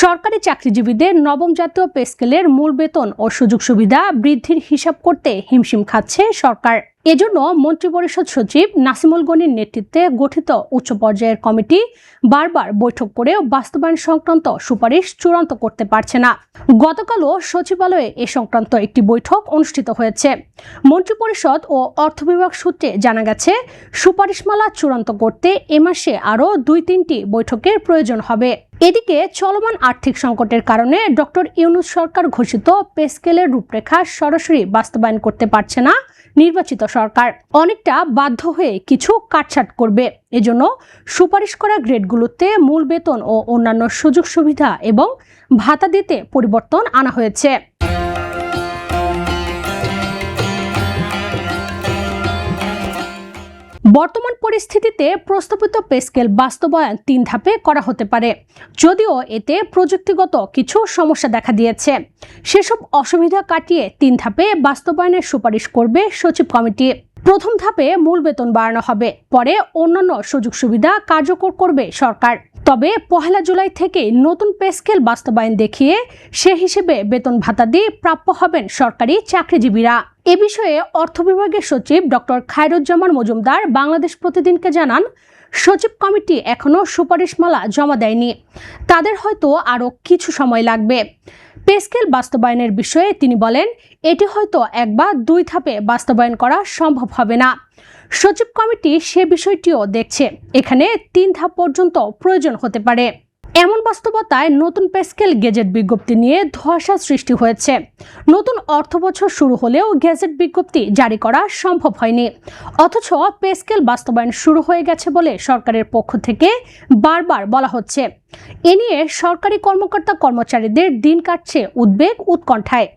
সরকারি চাকরিজীবীদের নবম জাতীয় পে স্কেলের মূল বেতন ও সুযোগ সুবিধা বৃদ্ধির হিসাব করতে হিমশিম খাচ্ছে সরকার। এজন্য মন্ত্রিপরিষদ সচিব নাসিমুল গনির নেতৃত্বে গঠিত উচ্চ পর্যায়ের কমিটি বারবার বৈঠক করেও বাস্তবায়ন সংক্রান্ত সুপারিশ চূড়ান্ত করতে পারছে না। গতকালও সচিবালয়ে এ সংক্রান্ত একটি বৈঠক অনুষ্ঠিত হয়েছে। মন্ত্রিপরিষদ ও অর্থ বিভাগ সূত্রে জানা গেছে, সুপারিশমালা চূড়ান্ত করতে এ মাসে আরও 2-3টি বৈঠকের প্রয়োজন হবে। এদিকে চলমান আর্থিক সংকটের কারণে ডক্টর ইউনূস সরকার ঘোষিত পে স্কেলের রূপরেখা সরাসরি বাস্তবায়ন করতে পারছে না নির্বাচিত সরকার। অনেকটা বাধ্য হয়ে কিছু কাটছাট করবে। এজন্য সুপারিশ করা গ্রেডগুলোতে মূল বেতন ও অন্যান্য সুযোগ সুবিধা এবং ভাতা দিতে পরিবর্তন আনা হয়েছে। বর্তমান পরিস্থিতিতে প্রস্তাবিত পে স্কেল বাস্তবায়ন 3 ধাপে করা হতে পারে, যদিও এতে প্রযুক্তিগত কিছু সমস্যা দেখা দিয়েছে। সেসব অসুবিধা কাটিয়ে 3 ধাপে বাস্তবায়নের সুপারিশ করবে সচিব কমিটি। প্রথম ধাপে মূল বেতন বাড়ানো হবে, পরে অন্যান্য সুযোগ সুবিধা কার্যকর করবে সরকার। তবে 1 জুলাই থেকে নতুন পে স্কেল বাস্তবায়ন দেখিয়ে সে হিসেবে বেতন ভাতা দিয়ে প্রাপ্য হবেন সরকারি চাকরিজীবীরা। এ বিষয়ে অর্থ বিভাগের সচিব ডক্টর খায়রুজ্জামান মজুমদার বাংলাদেশ প্রতিদিনকে জানান, সচিব কমিটি এখনও সুপারিশমালা জমা দেয়নি, তাদের হয়তো আরও কিছু সময় লাগবে। পে স্কেল বাস্তবায়নের বিষয়ে তিনি বলেন, এটি হয়তো 1 বা 2 ধাপে বাস্তবায়ন করা সম্ভব হবে না। সচিব কমিটি সে বিষয়টিও দেখছে। এখানে 3 ধাপ পর্যন্ত প্রয়োজন হতে পারে। এমন বাস্তবতায় নতুন পে স্কেল গেজেট বিজ্ঞপ্তি নিয়ে ধোঁয়াশা সৃষ্টি হয়েছে। নতুন অর্থবছর শুরু হলেও গেজেট বিজ্ঞপ্তি জারি করা সম্ভব হয়নি, অথচ পে স্কেল বাস্তবায়ন শুরু হয়ে গেছে বলে সরকারের পক্ষ থেকে বারবার বলা হচ্ছে। এ নিয়ে সরকারি কর্মকর্তা কর্মচারীদের দিন কাটছে উদ্বেগ উৎকণ্ঠায়।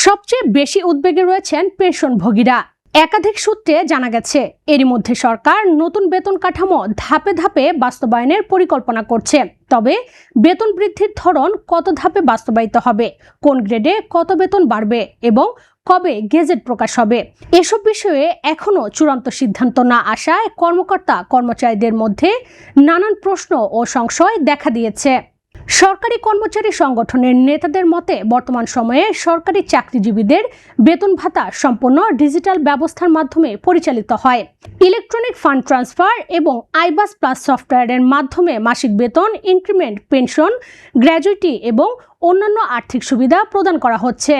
সবচেয়ে বেশি উদ্বেগে রয়েছেন পেনশনভোগীরা। একাধিক সূত্রে জানা গেছে, এরই মধ্যে সরকার নতুন বেতন কাঠামো ধাপে ধাপে বাস্তবায়নের পরিকল্পনা করছে। তবে বেতন বৃদ্ধির ধরন কত ধাপে বাস্তবায়িত হবে, কোন গ্রেডে কত বেতন বাড়বে এবং কবে গেজেট প্রকাশ হবে, এসব বিষয়ে এখনও চূড়ান্ত সিদ্ধান্ত না আসায় কর্মকর্তা কর্মচারীদের মধ্যে নানান প্রশ্ন ও সংশয় দেখা দিয়েছে। সরকারি কর্মচারী সংগঠনের নেতাদের মতে, বর্তমান সময়ে সরকারি চাকরিজীবীদের বেতন ভাতা সম্পূর্ণ ডিজিটাল ব্যবস্থার মাধ্যমে পরিচালিত হয়। ইলেকট্রনিক ফান্ড ট্রান্সফার এবং আইবাস প্লাস সফটওয়্যারের মাধ্যমে মাসিক বেতন, ইনক্রিমেন্ট, পেনশন, গ্র্যাজুইটি এবং অন্যান্য আর্থিক সুবিধা প্রদান করা হচ্ছে।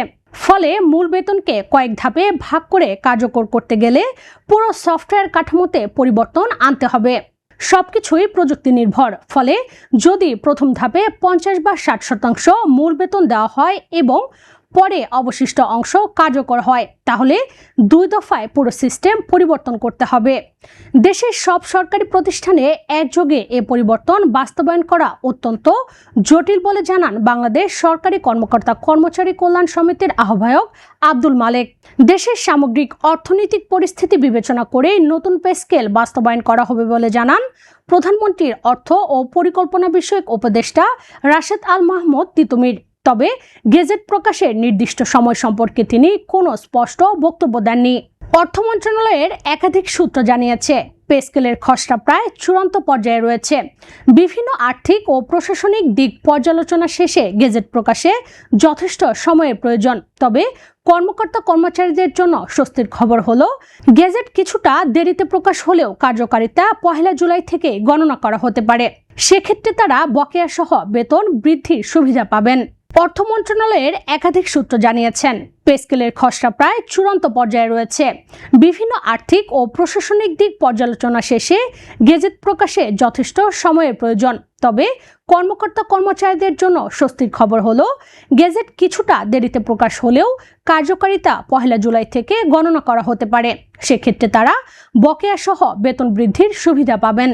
ফলে মূল বেতনকে কয়েক ধাপে ভাগ করে কার্যকর করতে গেলে পুরো সফটওয়্যার কাঠামোতে পরিবর্তন আনতে হবে। সবকিছুই প্রযুক্তি নির্ভর। ফলে যদি প্রথম ধাপে 50 বা 60% মূল বেতন দেওয়া হয় এবং পরে অবশিষ্ট অংশ কার্যকর হয়, তাহলে 2 দফায় পুরো সিস্টেম পরিবর্তন করতে হবে। দেশের সব সরকারি প্রতিষ্ঠানে একযোগে এ পরিবর্তন বাস্তবায়ন করা অত্যন্ত জটিল বলে জানান বাংলাদেশ সরকারি কর্মকর্তা কর্মচারী কল্যাণ সমিতির আহ্বায়ক আব্দুল মালেক। দেশের সামগ্রিক অর্থনৈতিক পরিস্থিতি বিবেচনা করে নতুন পে স্কেল বাস্তবায়ন করা হবে বলে জানান প্রধানমন্ত্রীর অর্থ ও পরিকল্পনা বিষয়ক উপদেষ্টা রাশেদ আল মাহমুদ তিতুমির। তবে গেজেট প্রকাশের নির্দিষ্ট সময় সম্পর্কে তিনি কোনো স্পষ্ট বক্তব্য দেননি। অর্থ মন্ত্রণালয়ের একাধিক সূত্র জানিয়েছে, পে স্কেলের খসড়া প্রায় চূড়ান্ত পর্যায়ে রয়েছে। বিভিন্ন আর্থিক ও প্রশাসনিক দিক পর্যালোচনা শেষে গেজেট প্রকাশে যথেষ্ট সময়ের প্রয়োজন। তবে কর্মকর্তা কর্মচারীদের জন্য স্বস্তির খবর হলো, গেজেট কিছুটা দেরিতে প্রকাশ হলেও কার্যকারিতা 1 জুলাই থেকে গণনা করা হতে পারে। সেক্ষেত্রে তারা বকেয়া সহ বেতন বৃদ্ধির সুবিধা পাবেন। অর্থ মন্ত্রণালয়ের একাধিক সূত্র জানিয়েছেন, পে স্কেলের খসড়া প্রায় চূড়ান্ত পর্যায়ে রয়েছে। বিভিন্ন আর্থিক ও প্রশাসনিক দিক পর্যালোচনা শেষে গেজেট প্রকাশে যথেষ্ট সময়ের প্রয়োজন। তবে কর্মকর্তা কর্মচারীদের জন্য স্বস্তির খবর হলো, গেজেট কিছুটা দেরিতে প্রকাশ হলেও কার্যকারিতা 1 জুলাই থেকে গণনা করা হতে পারে। সেক্ষেত্রে তারা বকেয়া সহ বেতন বৃদ্ধির সুবিধা পাবেন।